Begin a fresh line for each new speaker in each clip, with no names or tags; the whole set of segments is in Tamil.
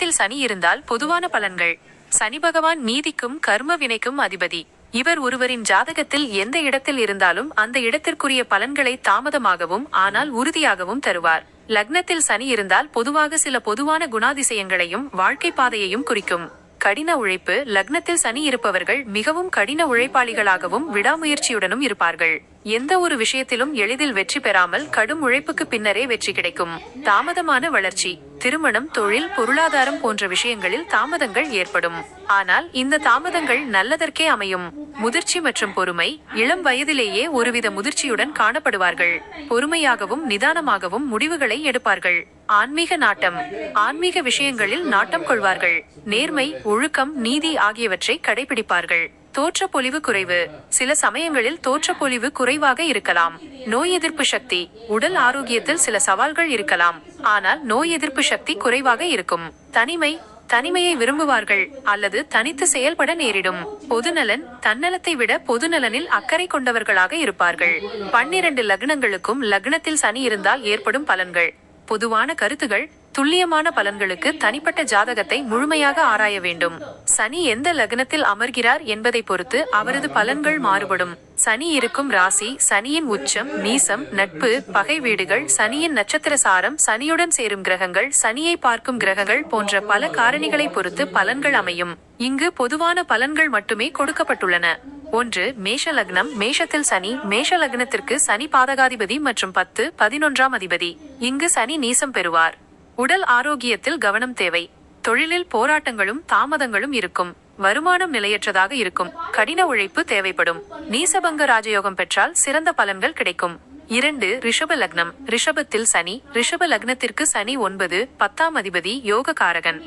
லக்னத்தில் சனி இருந்தால் பொதுவான பலன்கள். சனி பகவான் நீதிக்கும் கர்ம வினைக்கும் அதிபதி. இவர் ஒருவரின் ஜாதகத்தில் எந்த இடத்தில் இருந்தாலும் அந்த இடத்திற்குரிய பலன்களை தாமதமாகவும் ஆனால் உறுதியாகவும் தருவார். லக்னத்தில் சனி இருந்தால் பொதுவாக சில பொதுவான குணாதிசயங்களையும் வாழ்க்கை பாதையையும் குறிக்கும். கடின உழைப்பு. லக்னத்தில் சனி இருப்பவர்கள் மிகவும் கடின உழைப்பாளிகளாகவும் விடாமுயற்சியுடனும் இருப்பார்கள். எந்த ஒரு விஷயத்திலும் எளிதில் வெற்றி பெறாமல் கடும் உழைப்புக்கு பின்னரே வெற்றி கிடைக்கும். தாமதமான வளர்ச்சி. திருமணம், தொழில், பொருளாதாரம் போன்ற விஷயங்களில் தாமதங்கள் ஏற்படும். ஆனால் இந்த தாமதங்கள் நல்லதற்கே அமையும். முதிர்ச்சி மற்றும் பொறுமை. இளம் வயதிலேயே ஒருவித முதிர்ச்சியுடன் காணப்படுவார்கள். பொறுமையாகவும் நிதானமாகவும் முடிவுகளை எடுப்பார்கள். ஆன்மீக நாட்டம். ஆன்மீக விஷயங்களில் நாட்டம் கொள்வார்கள். நேர்மை, ஒழுக்கம், நீதி ஆகியவற்றை கடைபிடிப்பார்கள். தோற்றப்பொலிவு குறைவு. சில சமயங்களில் தோற்றப்பொலிவு குறைவாக இருக்கலாம். நோய் எதிர்ப்பு சக்தி. உடல் ஆரோக்கியத்தில் சில சவால்கள் இருக்கலாம், ஆனால் நோய் எதிர்ப்பு சக்தி குறைவாக இருக்கும். தனிமை. தனிமையை விரும்புவார்கள் அல்லது தனித்து செயல்பட நேரிடும். பொதுநலன். தன்னலத்தை விட பொதுநலனில் அக்கறை கொண்டவர்களாக இருப்பார்கள். 12 லக்னங்களுக்கும் லக்னத்தில் சனி இருந்தால் ஏற்படும் பலன்கள். பொதுவான கருத்துகள். துல்லியமான பலன்களுக்கு தனிப்பட்ட ஜாதகத்தை முழுமையாக ஆராய வேண்டும். சனி எந்த லக்னத்தில் அமர்கிறார் என்பதை பொறுத்து அவரது பலன்கள் மாறுபடும். சனி இருக்கும் ராசி, சனியின் உச்சம், நீசம், நட்பு, பகை வீடுகள், சனியின் நட்சத்திர சாரம், சனியுடன் சேரும் கிரகங்கள், சனியை பார்க்கும் கிரகங்கள் போன்ற பல காரணிகளை பொறுத்து பலன்கள் அமையும். இங்கு பொதுவான பலன்கள் மட்டுமே கொடுக்கப்பட்டுள்ளன. 1. மேஷ லக்னம். மேஷத்தில் சனி. மேஷ லக்னத்திற்கு சனி பாதகாதிபதி மற்றும் 10, 11ஆம் அதிபதி. இங்கு சனி நீசம் பெறுவார். உடல் ஆரோக்கியத்தில் கவனம் தேவை. தொழிலில் போராட்டங்களும் தாமதங்களும் இருக்கும். வருமானம் நிலையற்றதாக இருக்கும். கடின உழைப்பு தேவைப்படும். நீசபங்க ராஜயோகம் பெற்றால் சிறந்த பலன்கள் கிடைக்கும். 2. ரிஷப லக்னம். ரிஷபத்தில் சனி. ரிஷப லக்னத்திற்கு சனி 9, 10ஆம் அதிபதி, யோக காரகன்.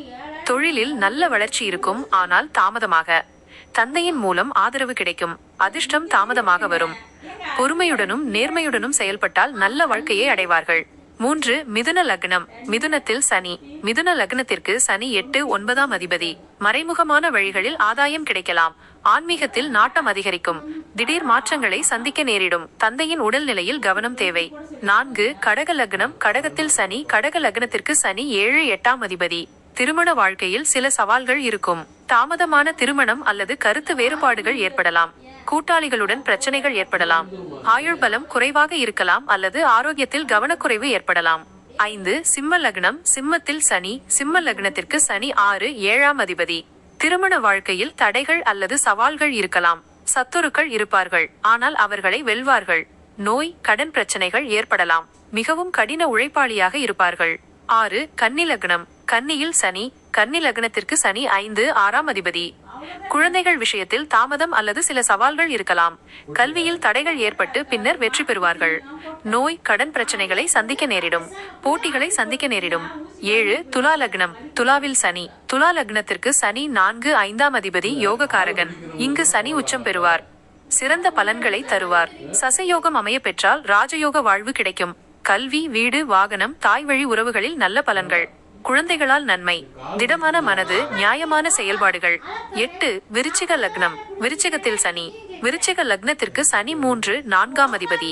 தொழிலில் நல்ல வளர்ச்சி இருக்கும், ஆனால் தாமதமாக. தந்தையின் மூலம் ஆதரவு கிடைக்கும். அதிர்ஷ்டம் தாமதமாக வரும். பொறுமையுடனும் நேர்மையுடனும் செயல்பட்டால் நல்ல வாழ்க்கையை அடைவார்கள். 3. மிதுன லக்னம். மிதுனத்தில் சனி. மிதுன லக்னத்திற்கு சனி 8, 9ஆம் அதிபதி. மறைமுகமான வழிகளில் ஆதாயம் கிடைக்கலாம். ஆன்மீகத்தில் நாட்டம் அதிகரிக்கும். திடீர் மாற்றங்களை சந்திக்க நேரிடும். தந்தையின் உடல்நிலையில் கவனம் தேவை. 4. கடக லக்னம். கடகத்தில் சனி. கடக லக்னத்திற்கு சனி 7, 8ஆம் அதிபதி. திருமண வாழ்க்கையில் சில சவால்கள் இருக்கும். தாமதமான திருமணம் அல்லது கருத்து வேறுபாடுகள் ஏற்படலாம். கூட்டாளிகளுடன் பிரச்சனைகள் ஏற்படலாம். ஆயுள் பலம் குறைவாக இருக்கலாம் அல்லது ஆரோக்கியத்தில் கவனக்குறைவு ஏற்படலாம். 5. சிம்ம லக்னம். சிம்மத்தில் சனி. சிம்ம லக்னத்திற்கு சனி 6, 7ஆம் அதிபதி. திருமண வாழ்க்கையில் தடைகள் அல்லது சவால்கள் இருக்கலாம். சத்துருக்கள் இருப்பார்கள், ஆனால் அவர்களை வெல்வார்கள். நோய், கடன் பிரச்சனைகள் ஏற்படலாம். மிகவும் கடின உழைப்பாளியாக இருப்பார்கள். 6. கன்னி லக்னம். கன்னியில் சனி. கன்னி லக்னத்திற்கு சனி 5, 6ஆம் அதிபதி. குழந்தைகள் விஷயத்தில் தாமதம் அல்லது சில சவால்கள் இருக்கலாம். கல்வியில் தடைகள் ஏற்பட்டு பின்னர் வெற்றி பெறுவார்கள். நோய், கடன் பிரச்சனைகளை சந்திக்க நேரிடும். போட்டிகளை சந்திக்க நேரிடும். 7. துலா லக்னம். துலாவில் சனி. துலா லக்னத்திற்கு சனி 4, 5ஆம் அதிபதி, யோக காரகன். இங்கு சனி உச்சம் பெறுவார். சிறந்த பலன்களை தருவார். சசயோகம் அமைய பெற்றால் ராஜயோக வாழ்வு கிடைக்கும். கல்வி, வீடு, வாகனம், தாய் வழி உறவுகளில் நல்ல பலன்கள். குழந்தைகளால் நன்மை. திடமான மனது, நியாயமான செயல்பாடுகள். 8. விருச்சிக லக்னம். விருச்சிகத்தில் சனி. விருச்சிக லக்னத்திற்கு சனி 3, 4ஆம் அதிபதி.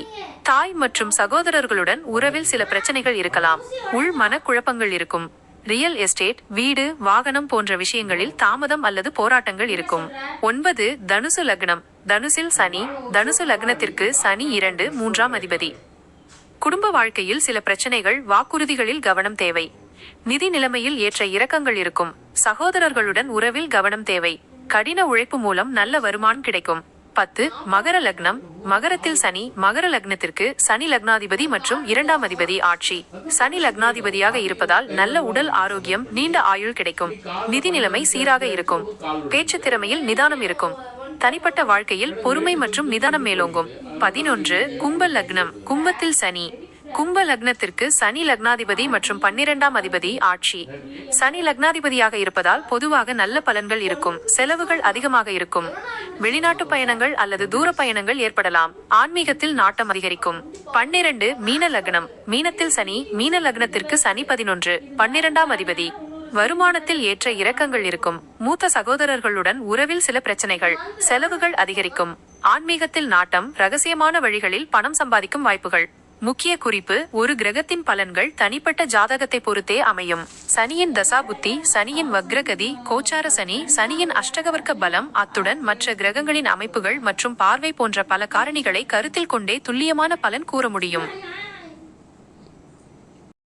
தாய் மற்றும் சகோதரர்களுடன் உறவில் சில பிரச்சனைகள் இருக்கலாம். உள் மன குழப்பங்கள் இருக்கும். ரியல் எஸ்டேட், வீடு, வாகனம் போன்ற விஷயங்களில் தாமதம் அல்லது போராட்டங்கள் இருக்கும். 9. தனுசு லக்னம். தனுசில் சனி. தனுசு லக்னத்திற்கு சனி 2, 3ஆம் அதிபதி. குடும்ப வாழ்க்கையில் சில பிரச்சனைகள், வாக்குறுதிகளில் கவனம் தேவை. நிதி நிலைமையில் ஏற்ற இறக்கங்கள் இருக்கும். சகோதரர்களுடன் உறவில் கவனம் தேவை. கடின உழைப்பு மூலம் நல்ல வருமானம் கிடைக்கும். 10. மகர லக்னம். மகரத்தில் சனி. மகர லக்னத்திற்கு சனி லக்னாதிபதி மற்றும் 2ஆம் அதிபதி ஆட்சி. சனி லக்னாதிபதியாக இருப்பதால் நல்ல உடல் ஆரோக்கியம், நீண்ட ஆயுள் கிடைக்கும். நிதி நிலைமை சீராக இருக்கும். பேச்சு திறமையில் நிதானம் இருக்கும். தனிப்பட்ட வாழ்க்கையில் பொறுமை மற்றும் நிதானம் மேலோங்கும். 11. கும்ப லக்னம். கும்பத்தில் சனி. கும்ப லக்னத்திற்கு சனி லக்னாதிபதி மற்றும் 12ஆம் அதிபதி ஆட்சி. சனி லக்னாதிபதியாக இருப்பதால் பொதுவாக நல்ல பலன்கள் இருக்கும். செலவுகள் அதிகமாக இருக்கும். வெளிநாட்டு பயணங்கள் அல்லது தூர பயணங்கள் ஏற்படலாம். ஆன்மீகத்தில் நாட்டம் அதிகரிக்கும். 12. மீன லக்னம். மீனத்தில் சனி. மீன லக்னத்திற்கு சனி 11, 12ஆம் அதிபதி. வருமானத்தில் ஏற்ற இறக்கங்கள் இருக்கும். மூத்த சகோதரர்களுடன் உறவில் சில பிரச்சனைகள். செலவுகள் அதிகரிக்கும். ஆன்மீகத்தில் நாட்டம். ரகசியமான வழிகளில் பணம் சம்பாதிக்கும் வாய்ப்புகள். முக்கிய குறிப்பு: ஒரு கிரகத்தின் பலன்கள் தனிப்பட்ட ஜாதகத்தை பொறுத்தே அமையும். சனியின் தசாபுத்தி, சனியின் வக்ரகதி, கோச்சார சனி, சனியின் அஷ்டகவர்க்க பலம், அத்துடன் மற்ற கிரகங்களின் அமைப்புகள் மற்றும் பார்வை போன்ற பல காரணிகளை கருத்தில் கொண்டே துல்லியமான பலன் கூற முடியும்.